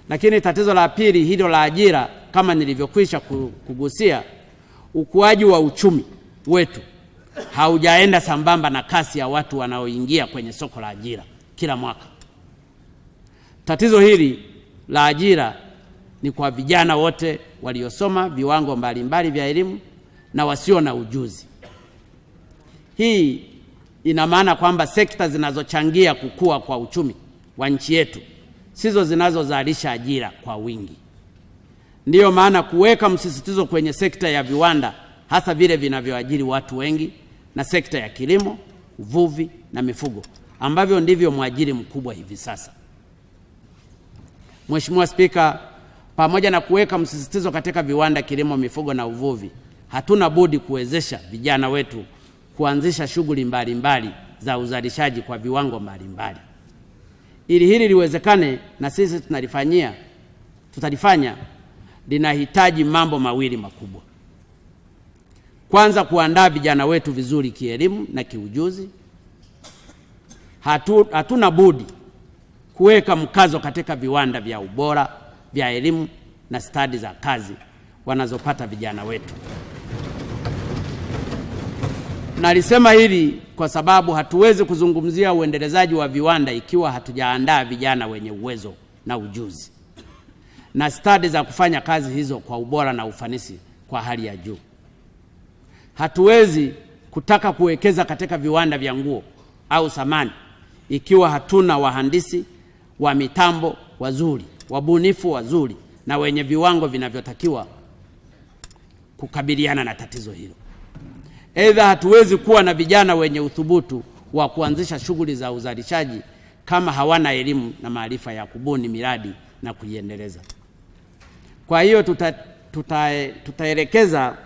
Lakini tatizo la pili hilo la ajira, kama nilivyokwisha kugusia, ukuaji wa uchumi wetu haujaenda sambamba na kasi ya watu wanaoingia kwenye soko la ajira kila mwaka. Tatizo hili la ajira ni kwa vijana wote waliosoma viwango mbalimbali vya elimu na wasio na ujuzi. Hii ina maana kwamba sekta zinazochangia kukua kwa uchumi wa nchi yetu sizo zinazozalisha ajira kwa wingi. Ndiyo maana kuweka msisitizo kwenye sekta ya viwanda, hasa vile vinavyoajiri watu wengi, na sekta ya kilimo, uvuvi na mifugo, ambavyo ndivyo mwajiri mkubwa hivi sasa. Mheshimiwa Spika, pamoja na kuweka msisitizo katika viwanda, kilimo, mifugo na uvuvi, hatuna budi kuwezesha vijana wetu kuanzisha shughuli mbalimbali za uzalishaji kwa viwango mbalimbali. Ili hili liwezekane na sisi tutalifanya, linahitaji mambo mawili makubwa. Kwanza, kuandaa vijana wetu vizuri kielimu na kiujuzi. Hatuna budi kuweka mkazo katika viwanda vya ubora vya elimu na stadi za kazi wanazopata vijana wetu. Nalisema hili kwa sababu hatuwezi kuzungumzia uendelezaji wa viwanda ikiwa hatujaandaa vijana wenye uwezo na ujuzi na stadi za kufanya kazi hizo kwa ubora na ufanisi kwa hali ya juu. Hatuwezi kutaka kuwekeza katika viwanda vya nguo au samani ikiwa hatuna wahandisi wa mitambo wazuri, wabunifu wazuri na wenye viwango vinavyotakiwa kukabiliana na tatizo hilo. Aidha, hatuwezi kuwa na vijana wenye uthubutu wa kuanzisha shughuli za uzalishaji kama hawana elimu na maarifa ya kubuni miradi na kuiendeleza. Kwa hiyo tutaelekeza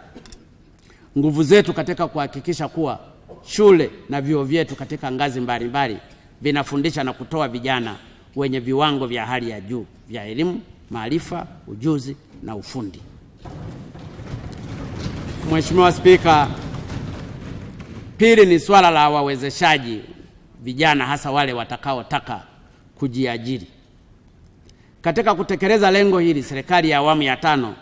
nguvu zetu katika kuhakikisha kuwa shule na vyuo vyetu katika ngazi mbalimbali vinafundisha na kutoa vijana wenye viwango vya hali ya juu vya elimu, maarifa, ujuzi na ufundi. Mheshimiwa Spika, pili ni swala la wawezeshaji vijana, hasa wale watakaotaka kujiajiri. Katika kutekeleza lengo hili, serikali ya awamu ya 5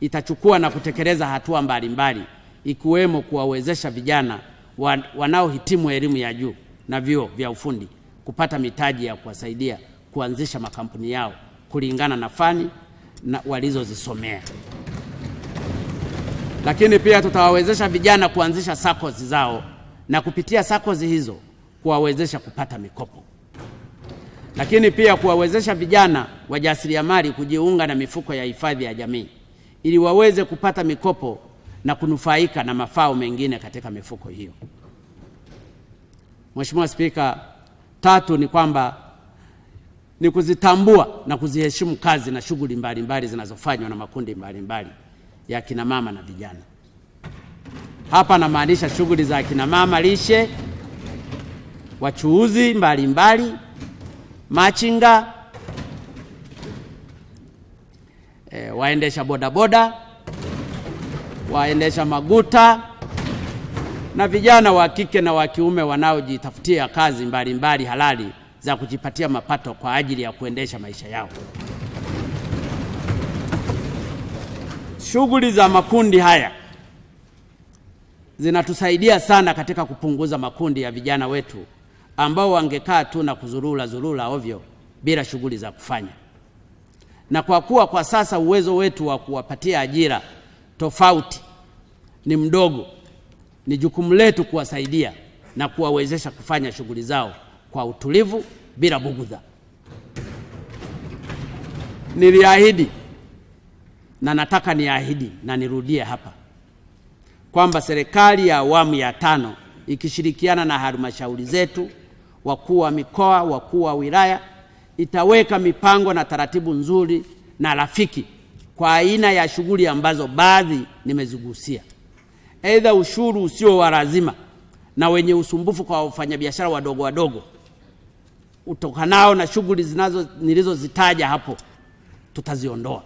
itachukua na kutekeleza hatua mbalimbali, ikiwemo kuwawezesha vijana wanaohitimu elimu ya juu na vyuo vya ufundi kupata mitaji ya kuwasaidia kuanzisha makampuni yao kulingana na fani na walizozisomea. Lakini pia tutawawezesha vijana kuanzisha SACCOS zao na kupitia SACCOS hizo kuwawezesha kupata mikopo. Lakini pia kuwawezesha vijana wajasiriamali kujiunga na mifuko ya hifadhi ya jamii ili waweze kupata mikopo na kunufaika na mafao mengine katika mifuko hiyo. Mheshimiwa Spika, tatu ni kwamba ni kuzitambua na kuziheshimu kazi na shughuli mbalimbali zinazofanywa na makundi mbalimbali ya kina mama na vijana. Hapa namaanisha shughuli za kina mama lishe, wachuuzi mbalimbali, machinga, waendesha bodaboda, waendesha maguta na vijana wa kike na wa kiume wanaojitafutia kazi mbalimbali halali za kujipatia mapato kwa ajili ya kuendesha maisha yao. Shughuli za makundi haya zinatusaidia sana katika kupunguza makundi ya vijana wetu ambao wangekaa tu na kuzurura ovyo bila shughuli za kufanya. Na kwa kuwa kwa sasa uwezo wetu wa kuwapatia ajira tofauti ni mdogo, ni jukumu letu kuwasaidia na kuwawezesha kufanya shughuli zao kwa utulivu bila bugudha. Niliahidi na nataka niahidi na nirudie hapa kwamba serikali ya awamu ya 5 ikishirikiana na halmashauri zetu, wakuu wa mikoa, wakuu wa wilaya, itaweka mipango na taratibu nzuri na rafiki kwa aina ya shughuli ambazo baadhi nimezigusia. Aidha, ushuru usio wa lazima na wenye usumbufu kwa wafanyabiashara wadogo utokanao na shughuli nilizozitaja hapo tutaziondoa.